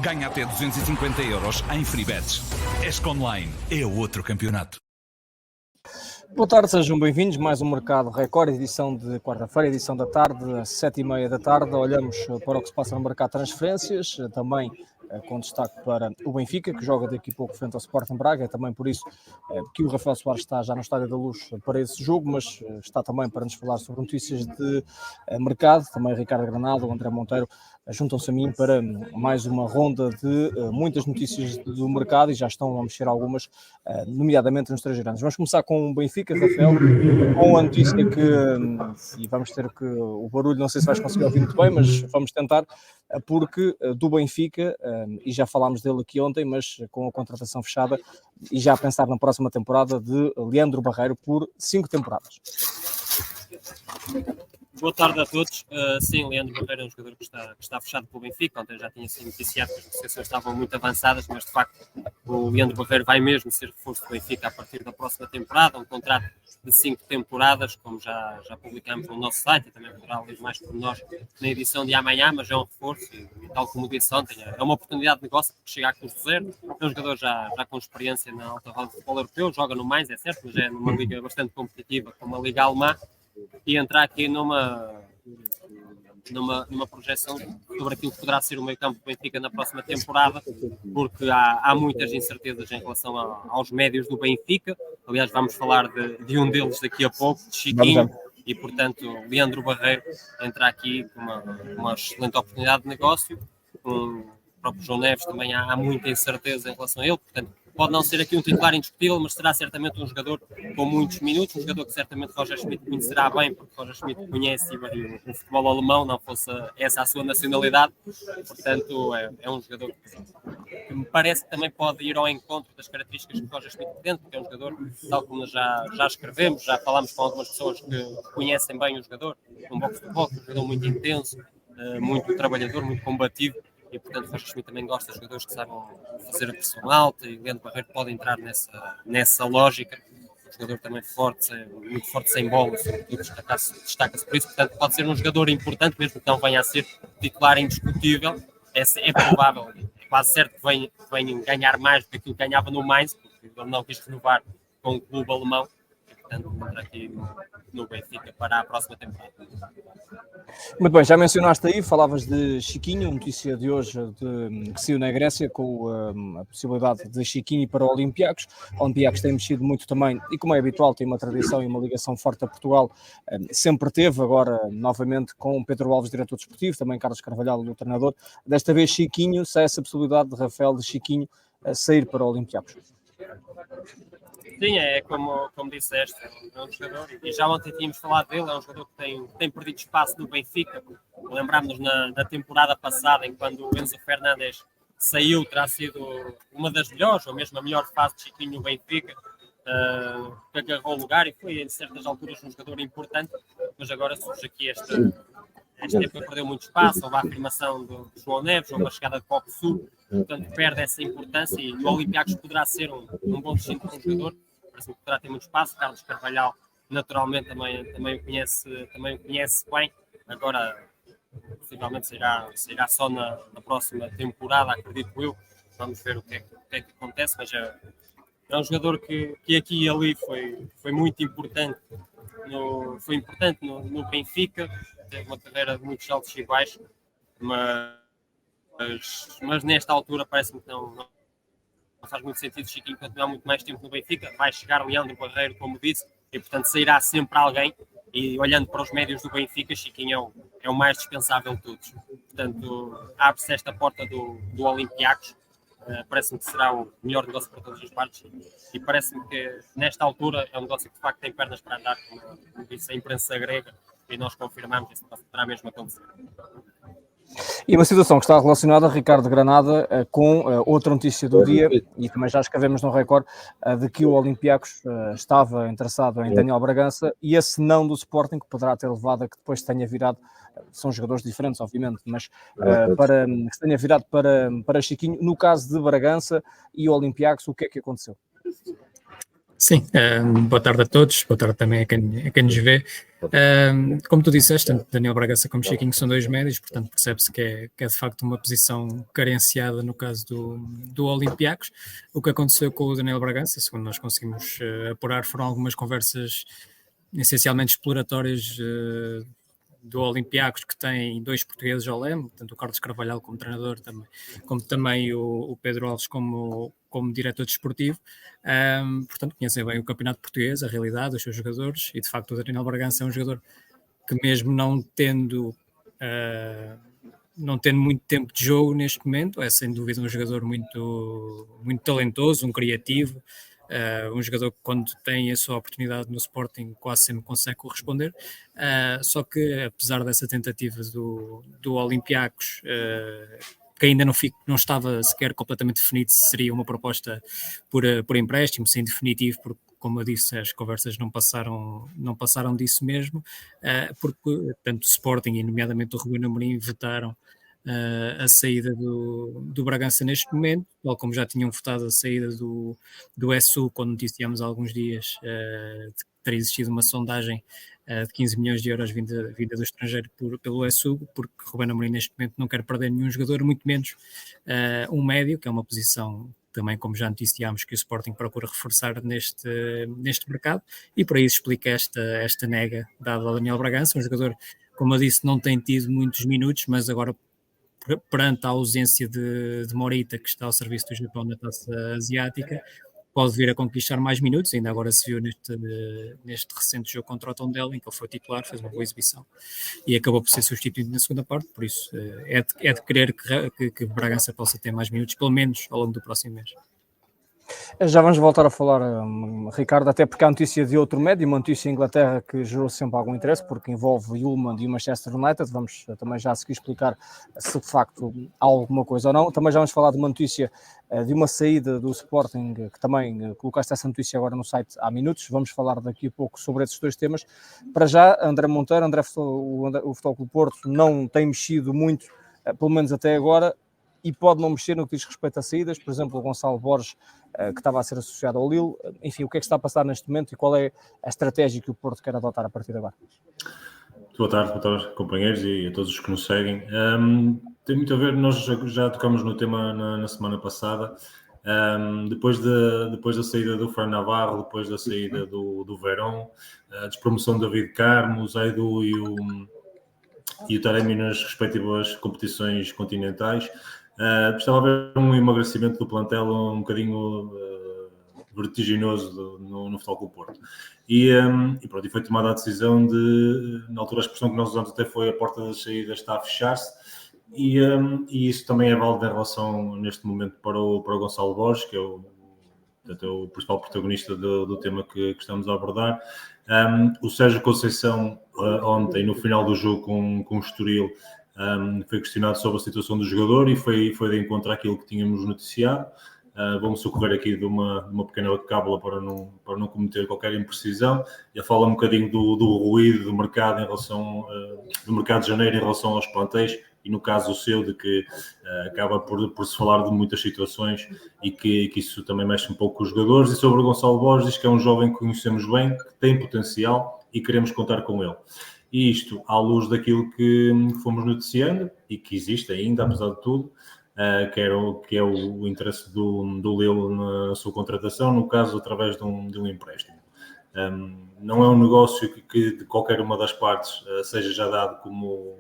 Ganha até 250 euros em free bets. ESC-Online é outro campeonato. Boa tarde, sejam bem-vindos. Mais um Mercado Record, edição de quarta-feira, edição da tarde, às 7h30 da tarde. Olhamos para o que se passa no mercado de transferências, também com destaque para o Benfica, que joga daqui a pouco frente ao Sporting Braga. É também por isso que o Rafael Soares está já no Estádio da Luz para esse jogo, mas está também para nos falar sobre notícias de mercado. Também Ricardo Granado, o André Monteiro juntam-se a mim para mais uma ronda de muitas notícias do mercado e já estão a mexer algumas, nomeadamente nos estrangeiros. Vamos começar com o Benfica, Rafael, com a notícia que, e vamos ter que o barulho, não sei se vais conseguir ouvir muito bem, mas vamos tentar, porque do Benfica, e já falámos dele aqui ontem, mas com a contratação fechada e já a pensar na próxima temporada de Leandro Barreiro por 5 temporadas. Boa tarde a todos. Sim, Leandro Barreiro é um jogador que está fechado pelo Benfica. Ontem já tinha sido noticiado que as negociações estavam muito avançadas, mas de facto o Leandro Barreiro vai mesmo ser reforço do Benfica a partir da próxima temporada. Um contrato de 5 temporadas, como já publicamos no nosso site, e também poderá ler mais por nós na edição de amanhã, mas é um reforço e tal como disse ontem, é uma oportunidade de negócio porque chega a custo zero. É um jogador já com experiência na alta roda de futebol europeu, joga no Mainz, é certo, mas é numa liga bastante competitiva como a Liga Alemã, e entrar aqui numa projeção sobre aquilo que poderá ser o meio-campo do Benfica na próxima temporada, porque há muitas incertezas em relação aos médios do Benfica. Aliás, vamos falar de um deles daqui a pouco, de Chiquinho, e portanto Leandro Barreiro entra aqui com uma excelente oportunidade de negócio. O próprio João Neves também há muita incerteza em relação a ele, portanto pode não ser aqui um titular indiscutível, mas será certamente um jogador com muitos minutos, um jogador que certamente Roger Schmidt conhecerá bem, porque Roger Schmidt conhece bem o futebol alemão, não fosse essa a sua nacionalidade. Portanto, é um jogador que me parece que também pode ir ao encontro das características que Roger Schmidt tem, porque é um jogador, tal como já escrevemos, já falámos com algumas pessoas que conhecem bem o jogador, um bom futebol, um jogador muito intenso, muito trabalhador, muito combativo. E, portanto, Roger Schmidt também gosta de jogadores que sabem fazer a pressão alta, e Leandro Barreiro pode entrar nessa lógica. Um jogador também forte, muito forte sem bola, sobretudo destaca-se por isso. Portanto, pode ser um jogador importante, mesmo que não venha a ser titular indiscutível. É provável, é quase certo que venha ganhar mais do que aquilo que ganhava no Mainz, porque ele não quis renovar com o clube alemão. E, portanto, entra aqui no Benfica para a próxima temporada. Muito bem, já mencionaste aí, falavas de Chiquinho, notícia de hoje que saiu na Grécia com a possibilidade de Chiquinho para o Olympiacos. O Olympiacos tem mexido muito também e, como é habitual, tem uma tradição e uma ligação forte a Portugal, sempre teve, agora novamente com Pedro Alves, diretor desportivo, também Carlos Carvalhal, o treinador. Desta vez Chiquinho, se há essa possibilidade de Rafael de Chiquinho sair para o Olympiacos. Sim, é como disseste, é um jogador, e já ontem tínhamos falado dele, é um jogador que tem perdido espaço no Benfica. Lembrámos-nos na temporada passada, em quando o Enzo Fernandes saiu, terá sido uma das melhores, ou mesmo a melhor fase de Chiquinho no Benfica, que agarrou o lugar e foi em certas alturas um jogador importante, mas agora surge aqui esta época perdeu muito espaço, houve a afirmação do João Neves, houve a chegada de Copo Sul, portanto perde essa importância, e o Olympiacos poderá ser um bom destino para um jogador. Parece que poderá ter muito espaço. Carlos Carvalhal naturalmente também o conhece bem. Agora possivelmente sairá só na próxima temporada, acredito eu. Vamos ver o que é que acontece, mas é um jogador que aqui e ali foi muito importante. Foi importante no Benfica, teve uma carreira de muitos altos e baixos, mas nesta altura parece-me que não faz muito sentido Chiquinho continuar muito mais tempo no Benfica. Vai chegar Leandro Barreiro, como disse, e portanto sairá sempre alguém, e olhando para os médios do Benfica, Chiquinho é o mais dispensável de todos. Portanto, abre-se esta porta do Olympiacos. Parece-me que será o melhor negócio para todas as partes, e parece-me que nesta altura é um negócio que de facto tem pernas para andar, como disse a imprensa grega, e nós confirmamos que isso terá mesmo acontecer. E uma situação que está relacionada, Ricardo Granada, com outra notícia do dia, e também já escrevemos no Record, de que o Olympiacos estava interessado em Daniel Bragança, e esse não do Sporting, que poderá ter levado a que depois tenha virado, são jogadores diferentes, obviamente, mas que tenha virado para Chiquinho. No caso de Bragança e Olympiacos, o que é que aconteceu? Sim, boa tarde a todos, boa tarde também a quem nos vê. Como tu disseste, tanto Daniel Bragança como Chiquinho são dois médios, portanto percebe-se que é de facto uma posição carenciada no caso do Olympiacos. O que aconteceu com o Daniel Bragança, segundo nós conseguimos apurar, foram algumas conversas essencialmente exploratórias do Olympiacos, que tem 2 portugueses ao leme, tanto o Carlos Carvalhal como treinador, como também o Pedro Alves como diretor desportivo. Portanto, conhecem bem o campeonato português, a realidade, os seus jogadores, e de facto o Daniel Bragança é um jogador que, mesmo não tendo muito tempo de jogo neste momento, é sem dúvida um jogador muito, muito talentoso, um criativo, um jogador que, quando tem a sua oportunidade no Sporting, quase sempre consegue corresponder. Só que, apesar dessa tentativa do Olympiacos, que ainda não estava sequer completamente definido se seria uma proposta por empréstimo, sem definitivo, porque, como eu disse, as conversas não passaram disso mesmo, porque tanto o Sporting e nomeadamente o Ruben Amorim vetaram a saída do Bragança neste momento, tal como já tinham votado a saída do ESU, quando noticiámos há alguns dias de que teria existido uma sondagem de 15 milhões de euros vinda do estrangeiro pelo ESU, porque Ruben Amorim neste momento não quer perder nenhum jogador, muito menos um médio, que é uma posição também, como já noticiámos, que o Sporting procura reforçar neste mercado, e por aí se explica esta nega dada ao Daniel Bragança, um jogador, como eu disse, não tem tido muitos minutos, mas agora, perante a ausência de Morita, que está ao serviço do Japão na Taça Asiática, pode vir a conquistar mais minutos. Ainda agora se viu neste recente jogo contra o Tondela, em que ele foi titular, fez uma boa exibição e acabou por ser substituído na segunda parte. Por isso é de querer que Bragança possa ter mais minutos, pelo menos ao longo do próximo mês. Já vamos voltar a falar, Ricardo, até porque há notícia de outro médio, uma notícia em Inglaterra que gerou sempre algum interesse, porque envolve Ullman e o Manchester United. Vamos também já a seguir explicar se de facto há alguma coisa ou não. Também já vamos falar de uma notícia de uma saída do Sporting, que também colocaste essa notícia agora no site há minutos. Vamos falar daqui a pouco sobre esses dois temas. Para já, André Monteiro, o Futebol Clube Porto não tem mexido muito, pelo menos até agora, e pode não mexer no que diz respeito a saídas. Por exemplo, o Gonçalo Borges, que estava a ser associado ao Lille. Enfim, o que é que está a passar neste momento e qual é a estratégia que o Porto quer adotar a partir de agora? Boa tarde, companheiros, e a todos os que nos seguem. Tem muito a ver, nós já tocamos no tema na semana passada. Depois da saída do Fran Navarro, depois da saída do Verón, a despromoção de David Carmo, o Zaidu e o Taremi nas respectivas competições continentais, estava a haver um emagrecimento do plantel um bocadinho vertiginoso no Futebol Clube Porto. E foi tomada a decisão na altura a expressão que nós usamos até foi: a porta das saídas está a fechar-se, e isso também é válido em relação, neste momento, para o Gonçalo Borges, que é o principal protagonista do tema que estamos a abordar. O Sérgio Conceição, ontem, no final do jogo com o Estoril, foi questionado sobre a situação do jogador e foi de encontro àquilo que tínhamos noticiado. Vamos socorrer aqui de uma pequena cábula para não cometer qualquer imprecisão. Ele fala um bocadinho do ruído do mercado do mercado de janeiro em relação aos plantéis, e no caso o seu, de que acaba por se falar de muitas situações e que isso também mexe um pouco com os jogadores. E sobre o Gonçalo Borges, diz que é um jovem que conhecemos bem, que tem potencial e queremos contar com ele. E isto à luz daquilo que fomos noticiando e que existe ainda, apesar de tudo, que é o interesse do Lille na sua contratação, no caso através de um empréstimo. Não é um negócio que de qualquer uma das partes seja já dado como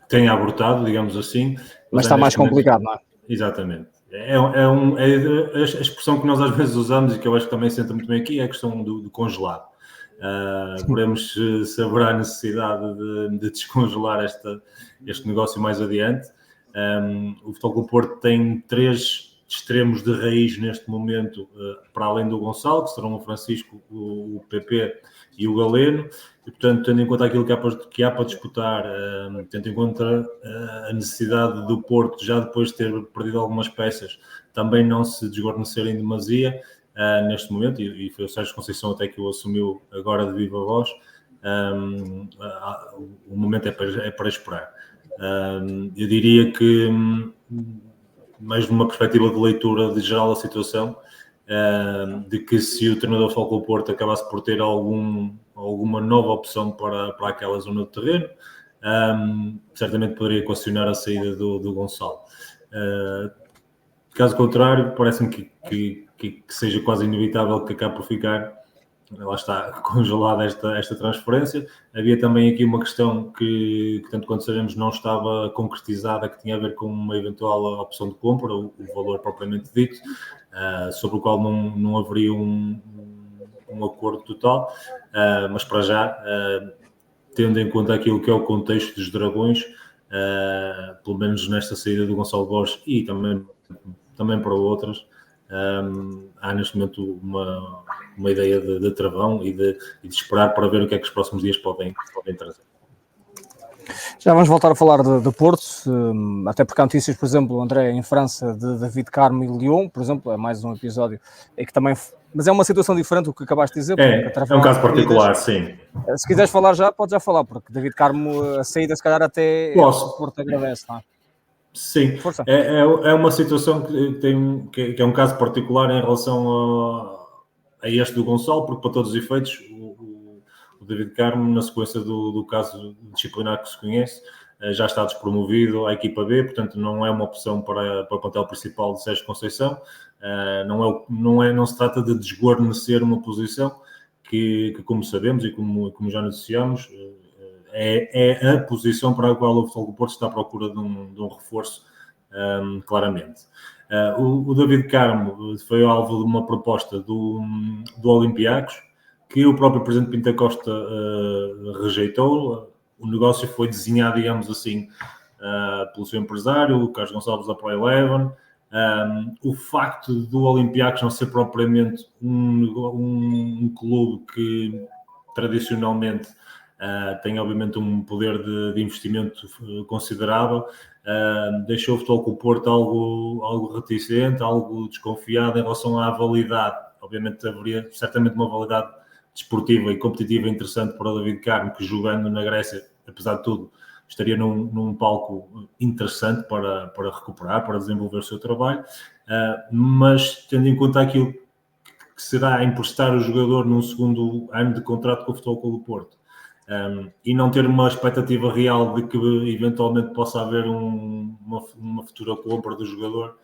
tenha abortado, digamos assim. Mas está mais complicado, não é? Exatamente. A expressão que nós às vezes usamos e que eu acho que também senta muito bem aqui é a questão do congelado. Veremos se haverá necessidade de descongelar este negócio mais adiante. O Futebol Clube Porto tem 3 extremos de raiz neste momento, para além do Gonçalo, que serão o Francisco, o PP e o Galeno, e portanto, tendo em conta aquilo que há para disputar, tendo em conta a necessidade do Porto, já depois de ter perdido algumas peças, também não se desguarnecer em demasia neste momento, e foi o Sérgio Conceição até que o assumiu agora de viva voz. O momento é para esperar. Eu diria que, mais numa perspectiva de leitura de geral da situação, de que se o treinador Futebol Clube Porto acabasse por ter alguma nova opção para aquela zona do terreno, certamente poderia equacionar a saída do Gonçalo. Caso contrário, parece-me que seja quase inevitável que acabe por ficar, lá está, congelada esta transferência. Havia também aqui uma questão que, tanto quanto sabemos, não estava concretizada, que tinha a ver com uma eventual opção de compra, o valor propriamente dito, sobre o qual não haveria um acordo total, mas para já, tendo em conta aquilo que é o contexto dos Dragões, pelo menos nesta saída do Gonçalo Borges e também para outras, há neste momento uma ideia de travão e de esperar para ver o que é que os próximos dias podem trazer. Já vamos voltar a falar de Porto, até porque há notícias, por exemplo, André, em França, de David Carmo e Lyon, por exemplo, é mais um episódio, que também, mas é uma situação diferente do que acabaste de dizer. É um caso particular, sim. Se quiseres falar já, podes já falar, porque David Carmo, a saída, se calhar até o Porto agradece, não é? Sim, é uma situação que é um caso particular em relação a este do Gonçalo, porque para todos os efeitos o David Carmo, na sequência do caso disciplinar que se conhece, já está despromovido à equipa B, portanto não é uma opção para o plantel principal de Sérgio Conceição, não se trata de desguarnecer uma posição que como sabemos e como já noticiamos, é a posição para a qual o Futebol do Porto está à procura de um reforço, claramente. O David Carmo foi alvo de uma proposta do Olympiacos, que o próprio presidente Pinto Costa rejeitou. O negócio foi desenhado, digamos assim, pelo seu empresário, o Carlos Gonçalves da Pro Eleven. O facto do Olympiacos não ser propriamente um clube que tradicionalmente tem obviamente um poder de investimento considerável, deixou o Futebol Clube Porto algo reticente, algo desconfiado em relação à validade. Obviamente haveria certamente uma validade desportiva e competitiva interessante para o David Carmo, que jogando na Grécia, apesar de tudo, estaria num palco interessante para recuperar, para desenvolver o seu trabalho, mas tendo em conta aquilo que será emprestar o jogador num segundo ano de contrato com o Futebol Clube do Porto, e não ter uma expectativa real de que eventualmente possa haver uma futura compra do jogador,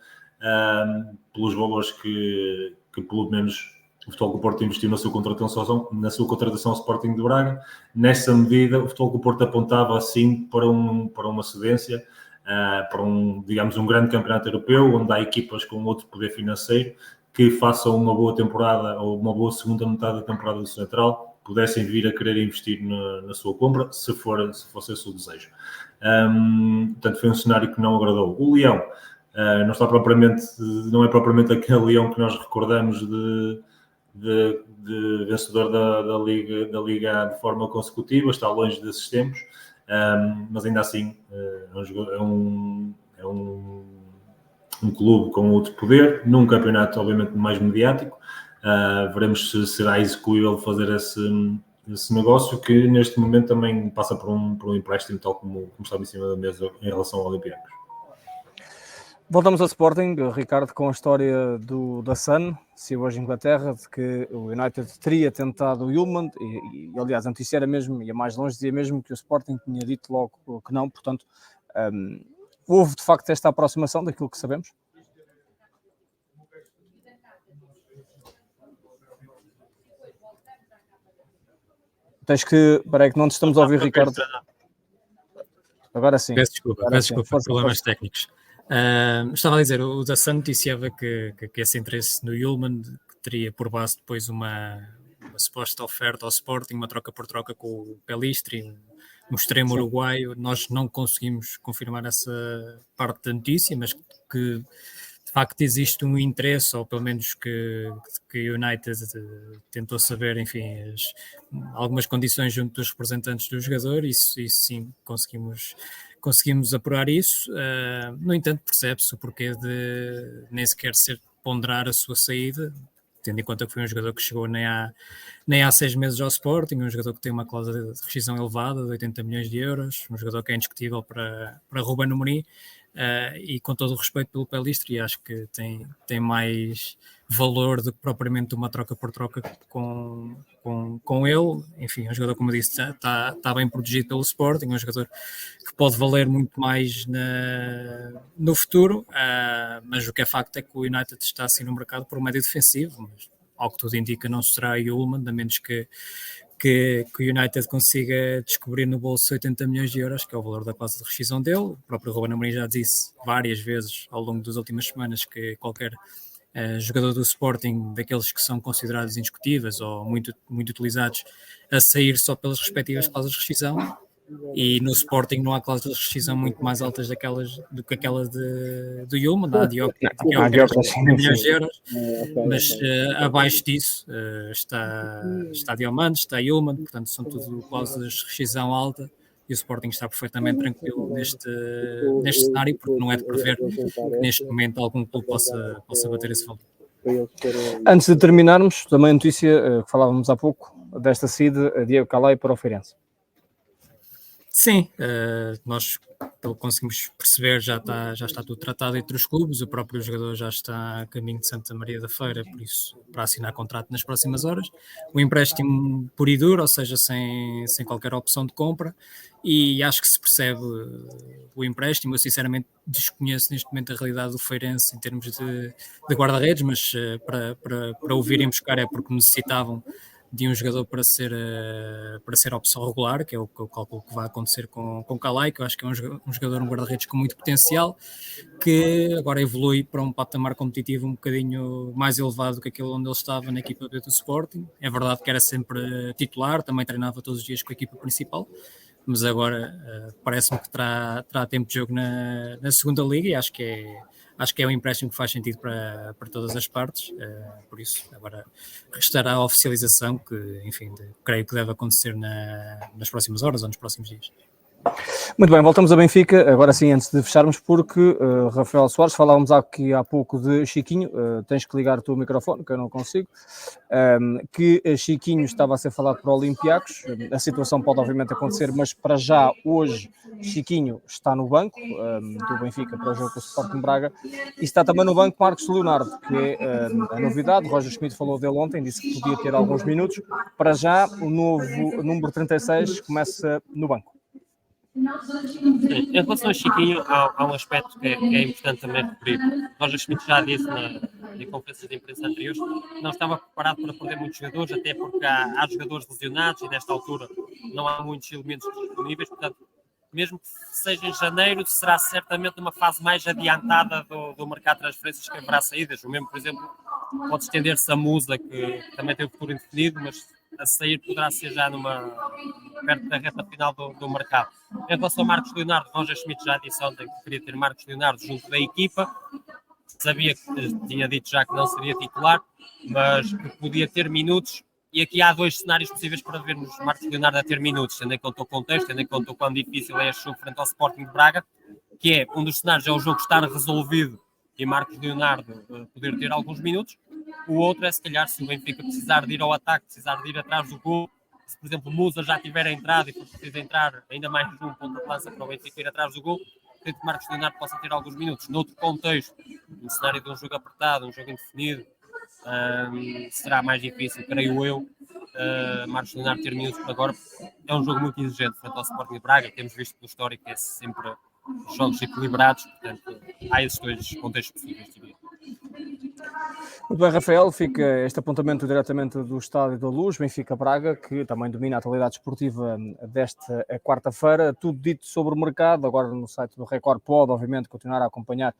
pelos valores que pelo menos o Futebol do Porto investiu na sua contratação ao Sporting de Braga. Nessa medida, o Futebol do Porto apontava assim para uma cedência, para digamos, um grande campeonato europeu, onde há equipas com outro poder financeiro que façam uma boa temporada ou uma boa segunda metade da temporada do Central, pudessem vir a querer investir na sua compra, se fosse esse o desejo. Portanto, foi um cenário que não agradou. O Leão não é propriamente aquele Leão que nós recordamos de vencedor da Liga de forma consecutiva, está longe desses tempos, mas ainda assim é um clube com outro poder, num campeonato obviamente mais mediático. Veremos se será execuível fazer esse negócio, que neste momento também passa por um empréstimo, tal como estava em cima da mesa em relação ao Olympiacos. Voltamos ao Sporting, Ricardo, com a história da Sun, se hoje em Inglaterra, de que o United teria tentado o Ullmann, e aliás a notícia era mesmo, ia mais longe, dizia mesmo que o Sporting tinha dito logo que não, portanto houve de facto esta aproximação daquilo que sabemos? Tens que... Espera aí que não te estamos a ouvir, Ricardo. Agora sim. Peço desculpa, problemas técnicos. Estava a dizer, o da Sun noticiava que esse interesse no Ullmann, que teria por base depois uma suposta oferta ao Sporting, uma troca por troca com o Pelistri, um extremo uruguaio. Nós não conseguimos confirmar essa parte da notícia, mas que de facto existe um interesse, ou pelo menos que o United tentou saber, enfim, algumas condições junto dos representantes do jogador. Isso sim, conseguimos apurar isso. No entanto, percebe-se o porquê de nem sequer ponderar a sua saída, tendo em conta que foi um jogador que chegou nem há 6 meses ao Sporting, um jogador que tem uma cláusula de rescisão elevada de 80 milhões de euros, um jogador que é indiscutível para Ruben Amorim. e com todo o respeito pelo Pellistri, acho que tem mais valor do que propriamente uma troca por troca com ele. Enfim, é um jogador, como eu disse, está bem protegido pelo Sporting, é um jogador que pode valer muito mais no futuro, mas o que é facto é que o United está assim no mercado por um médio defensivo, mas ao que tudo indica não será Ullmann, a menos que o United consiga descobrir no bolso 80 milhões de euros, que é o valor da cláusula de rescisão dele. O próprio Ruben Amorim já disse várias vezes ao longo das últimas semanas que qualquer jogador do Sporting, daqueles que são considerados indiscutíveis ou muito, muito utilizados, a sair só pelas respectivas cláusulas de rescisão, e no Sporting não há cláusulas de rescisão muito mais altas do que aquela do Ullmann, da Diócaras, milhões de euros, mas abaixo disso está Diamante, está Ullmann, portanto são tudo cláusulas de rescisão alta, e o Sporting está perfeitamente tranquilo neste cenário, porque não é de prever que neste momento algum clube possa bater esse valor. Antes de terminarmos, também a notícia que falávamos há pouco, desta saída, Diego Calai para o Feirense. Sim, nós, pelo que conseguimos perceber, já está tudo tratado entre os clubes, o próprio jogador já está a caminho de Santa Maria da Feira, por isso, para assinar contrato nas próximas horas. O empréstimo puro e duro, ou seja, sem qualquer opção de compra, e acho que se percebe o empréstimo. Eu sinceramente desconheço neste momento a realidade do Feirense em termos de guarda-redes, mas para o virem buscar é porque necessitavam de um jogador para ser opção regular, que é o que eu calculo que vai acontecer com Calai, que eu acho que é um jogador, um guarda-redes com muito potencial, que agora evolui para um patamar competitivo um bocadinho mais elevado do que aquele onde ele estava na equipa B do Sporting. É verdade que era sempre titular, também treinava todos os dias com a equipa principal, mas agora parece-me que terá tempo de jogo na segunda liga, e acho que é um empréstimo que faz sentido para todas as partes, por isso agora restará a oficialização, que enfim, creio que deve acontecer nas próximas horas ou nos próximos dias. Muito bem, voltamos a Benfica, agora sim, antes de fecharmos, porque Rafael Soares, falávamos aqui há pouco de Chiquinho, tens que ligar o teu microfone, que eu não consigo, que Chiquinho estava a ser falado para o Olympiacos, a situação pode obviamente acontecer, mas para já, hoje, Chiquinho está no banco do Benfica para o jogo com o Sporting Braga, e está também no banco Marcos Leonardo, que é a novidade. Roger Schmidt falou dele ontem, disse que podia ter alguns minutos. Para já, o novo número 36 começa no banco. Sim, em relação a Chiquinho, há um aspecto que é importante também referir. Roger Schmidt já disse em conferências de imprensa anteriores que não estava preparado para perder muitos jogadores, até porque há jogadores lesionados e nesta altura não há muitos elementos disponíveis, portanto, mesmo que seja em janeiro, será certamente uma fase mais adiantada do mercado de transferências que haverá saídas. O mesmo, por exemplo, pode estender-se a Musa, que também tem o futuro indefinido, mas a sair poderá ser já perto da reta final do mercado. Em relação a Marcos Leonardo, Roger Schmidt já disse ontem que queria ter Marcos Leonardo junto da equipa. Sabia que tinha dito já que não seria titular, mas que podia ter minutos. E aqui há dois cenários possíveis para vermos Marcos Leonardo a ter minutos, tendo em conta o contexto, tendo em conta o quão difícil é este jogo frente ao Sporting de Braga, que é, um dos cenários é o jogo estar resolvido e Marcos Leonardo poder ter alguns minutos. O outro é, se calhar, se o Benfica precisar de ir ao ataque, precisar de ir atrás do gol, se, por exemplo, Musa já tiver entrado e for preciso entrar ainda mais um ponto de lança para o Benfica ir atrás do gol, acredito que Marcos Leonardo possa ter alguns minutos. Noutro contexto, no cenário de um jogo apertado, um jogo indefinido, será mais difícil, creio eu, Marcos Leonardo ter minutos por agora. É um jogo muito exigente frente ao Sporting de Braga, temos visto pelo histórico que é sempre jogos equilibrados, portanto há esses dois contextos possíveis, diria. Muito bem, Rafael, fica este apontamento diretamente do Estádio da Luz, Benfica-Braga, que também domina a atualidade esportiva desta quarta-feira. Tudo dito sobre o mercado, agora no site do Record pode, obviamente, continuar a acompanhar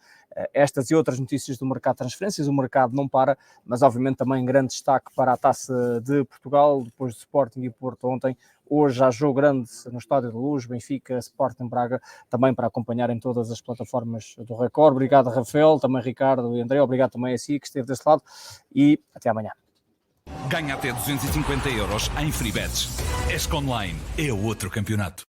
estas e outras notícias do mercado de transferências. O mercado não para, mas obviamente também grande destaque para a Taça de Portugal, depois de Sporting e Porto ontem. Hoje há jogo grande no Estádio da Luz, Benfica, Sporting Braga, também para acompanhar em todas as plataformas do Record. Obrigado, Rafael, também Ricardo e André, obrigado também a si que esteve desse lado e até amanhã. Ganha até 250 € em free bets. ESC Online é outro campeonato.